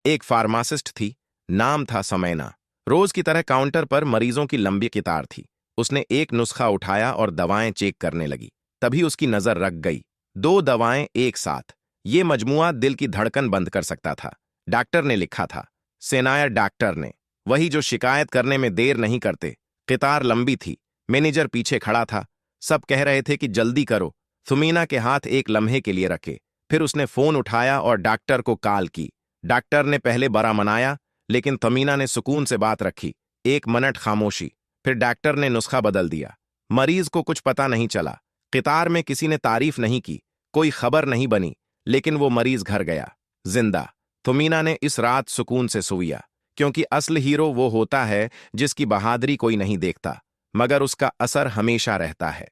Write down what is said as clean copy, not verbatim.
एक फार्मासिस्ट थी, नाम था समैना। रोज की तरह काउंटर पर मरीजों की लंबी कतार थी। उसने एक नुस्खा उठाया और दवाएं चेक करने लगी। तभी उसकी नजर रख गई, 2 दवाएं एक साथ। ये मजमुआ दिल की धड़कन बंद कर सकता था। डॉक्टर ने लिखा था, सेनायर डॉक्टर ने, वही जो शिकायत करने में देर नहीं करते। कतार लंबी थी, मैनेजर पीछे खड़ा था। सब कह रहे थे कि जल्दी करो। थुमीना के हाथ एक लम्हे के लिए रखे, फिर उसने फोन उठाया और डॉक्टर को कॉल की। डॉक्टर ने पहले बड़ा मनाया, लेकिन तमीना ने सुकून से बात रखी। 1 मिनट खामोशी, फिर डॉक्टर ने नुस्खा बदल दिया। मरीज को कुछ पता नहीं चला। कतार में किसी ने तारीफ नहीं की, कोई खबर नहीं बनी, लेकिन वो मरीज घर गया, जिंदा। तमीना ने इस रात सुकून से सोया, क्योंकि असल हीरो वो होता है जिसकी बहादुरी कोई नहीं देखता, मगर उसका असर हमेशा रहता है।